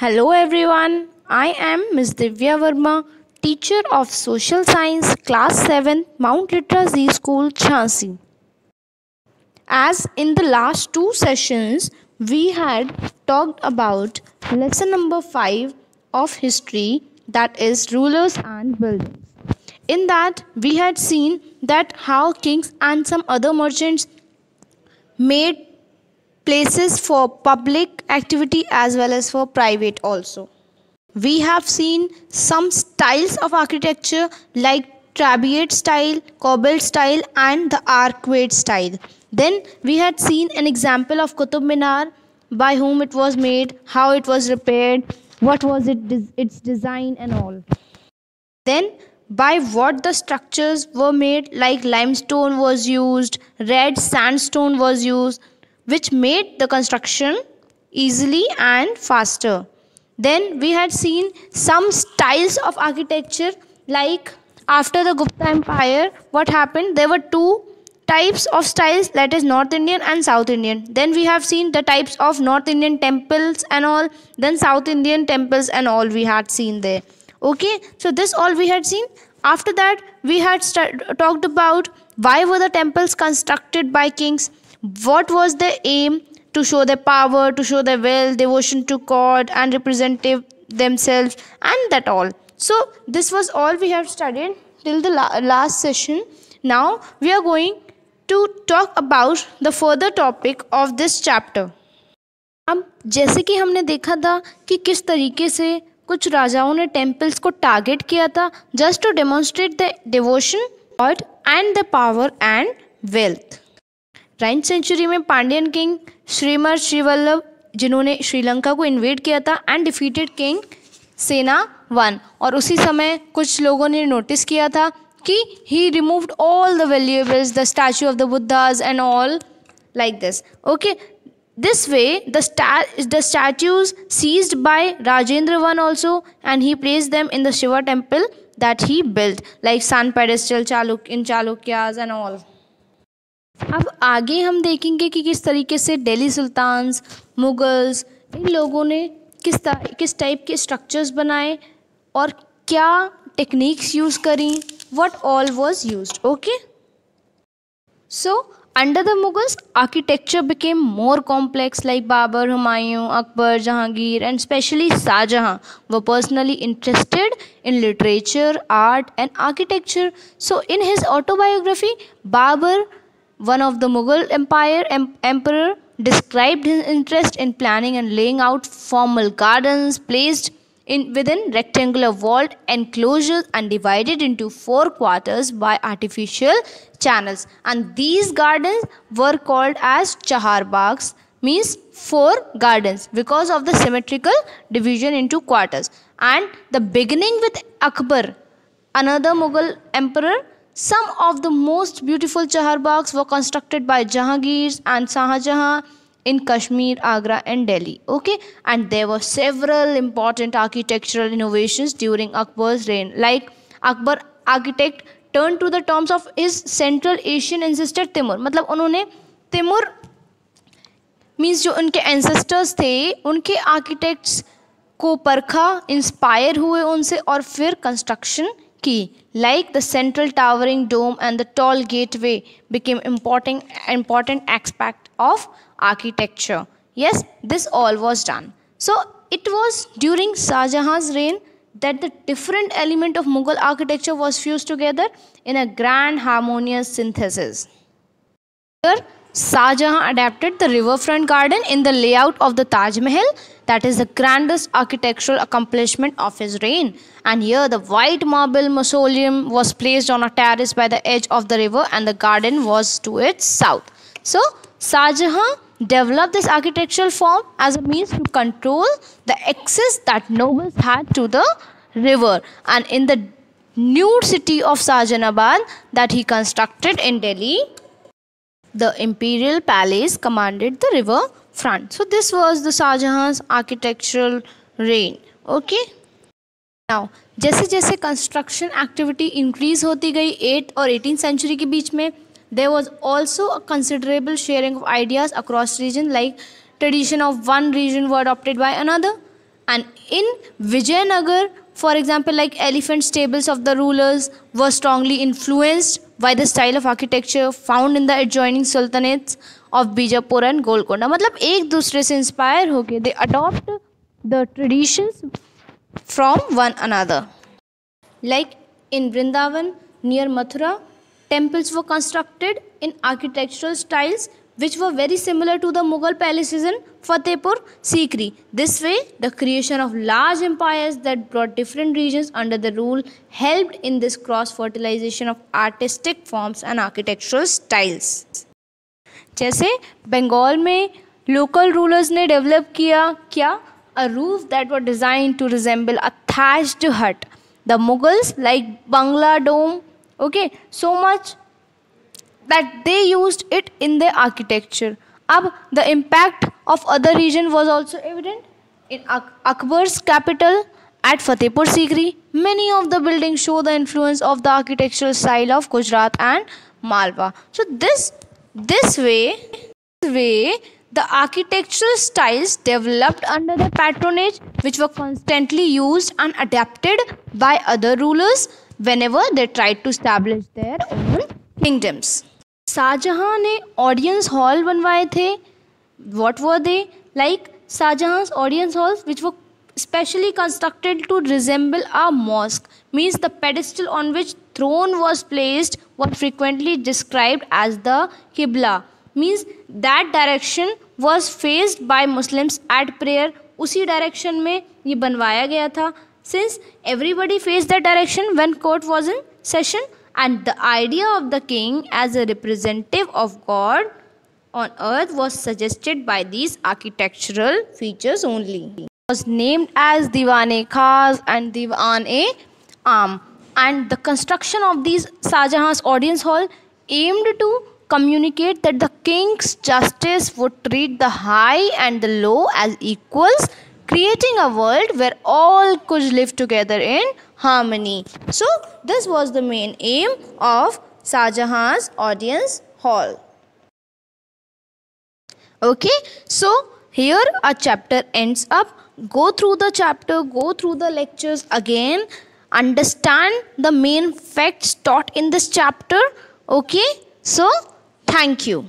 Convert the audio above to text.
Hello everyone, I am Ms. Divya Verma, teacher of Social Science, Class 7, Mount Litra Z School, Jhansi. As in the last two sessions, we had talked about lesson number 5 of history, that is rulers and buildings. In that, we had seen that how kings and some other merchants made places for public activity as well as for private also. We have seen some styles of architecture like Trabeate style, Cobalt style, and the Arcuate style. Then we had seen an example of Qutub Minar, by whom it was made, how it was repaired, what was its design, and all. Then by what the structures were made, like limestone was used, red sandstone was used, which made the construction easily and faster. Then we had seen some styles of architecture, like after the Gupta Empire, what happened? There were two types of styles, that is North Indian and South Indian. Then we have seen the types of North Indian temples and all, then South Indian temples and all we had seen there. Okay, so this all we had seen. After that, we had talked about why were the temples constructed by kings, what was their aim, to show their power, to show their wealth, devotion to God, and representative themselves, and that all. So this was all we have studied till the last session. Now we are going to talk about the further topic of this chapter. अब जैसे कि हमने देखा था कि किस तरीके से कुछ राजाओं ने टेम्पल्स को टारगेट किया था just to demonstrate the devotion god and the power and wealth. 9th century में पांड्यन किंग श्रीमर श्रीवल्लभ, जिन्होंने श्रीलंका को इन्वेड किया था एंड डिफीटेड किंग सेना 1, और उसी समय कुछ लोगों ने नोटिस किया था कि he removed all the valuables, the statue of the Buddhas and all like this. Okay, this way the statues seized by Rajendra I also, and he placed them in the Shiva temple that he built, like sun pedestal in Chalukyas and all. अब आगे हम देखेंगे कि किस तरीके से Delhi sultans, Mughals, इन लोगों ने किस टाइप के स्ट्रक्चर्स बनाए और क्या टेक्निक्स यूज़ करी, what all was used. Okay, so under the Mughals, architecture became more complex, like Babur, Humayun, Akbar, Jahangir, and especially Shah Jahan were personally interested in literature, art, and architecture. So in his autobiography, Babur, one of the Mughal emperor, described his interest in planning and laying out formal gardens placed within rectangular walled enclosures and divided into 4 quarters by artificial channels, and these gardens were called as Chahar Baghs, means 4 gardens, because of the symmetrical division into quarters. And the beginning with Akbar, another Mughal emperor, some of the most beautiful Chahar Baghs were constructed by Jahangir and Shah Jahan in Kashmir, Agra, and Delhi. Okay, and there were several important architectural innovations during Akbar's reign. Like Akbar architect turned to the terms of his Central Asian ancestor Timur. मतलब उन्होंने तिमुर means जो उनके ancestors थे उनके architects को परखा, inspire हुए उनसे और फिर कंस्ट्रक्शन की. Like the central towering dome and the tall gateway became important aspect of architecture. Yes, this all was done. So it was during Shah Jahan's reign that the different element of Mughal architecture was fused together in a grand harmonious synthesis. Here, Shah Jahan adapted the riverfront garden in the layout of the Taj Mahal, that is the grandest architectural accomplishment of his reign. And here the white marble mausoleum was placed on a terrace by the edge of the river and the garden was to its south. So Shah Jahan developed this architectural form as a means to control the access that nobles had to the river. And in the new city of Shahjahanabad that he constructed in Delhi, the imperial palace commanded the river front. So this was the Shah Jahan's architectural reign. Okay. Now जैसे जैसे construction activity increase होती गई 8th और 18th century के बीच में, there was also a considerable sharing of ideas across region, like tradition of one region were adopted by another. And in Vijayanagar, for example, like elephant stables of the rulers were strongly influenced by the style of architecture found in the adjoining sultanates of Bijapur and Golconda. मतलब एक दूसरे से inspire होके they adopt the traditions from one another. Like in Vrindavan near Mathura, temples were constructed in architectural styles which were very similar to the Mughal palaces in Fatehpur Sikri. This way, the creation of large empires that brought different regions under the rule helped in this cross-fertilization of artistic forms and architectural styles. जैसे बंगाल में local rulers ने develop किया क्या? A roof that was designed to resemble a thatched hut. The Mughals like Bangla Dome, okay, so much that they used it in their architecture. Ab the impact of other region was also evident. In Akbar's capital at Fatehpur Sikri, many of the buildings show the influence of the architectural style of Gujarat and Malwa. So this way, the architectural styles developed under the patronage, which were constantly used and adapted by other rulers whenever they tried to establish their own kingdoms. Shahjahan ने audience hall बनवाए थे. What were they? Like Shahjahan's audience halls, which were specially constructed to resemble a mosque, means the pedestal on which throne was placed was frequently described as the Qibla, means that direction was faced by Muslims at prayer. उसी direction में ये बनवाया गया था, since everybody faced that direction when court was in session, and the idea of the king as a representative of God on earth was suggested by these architectural features only. It was named as Diwan-e-Khas and Diwan-e-Aam, and the construction of these Shahjahan's audience hall aimed to communicate that the king's justice would treat the high and the low as equals, creating a world where all could live together in harmony. So this was the main aim of Shahjahan's audience hall. Okay, so here a chapter ends up. Go through the chapter, go through the lectures again, understand the main facts taught in this chapter. Okay, so thank you.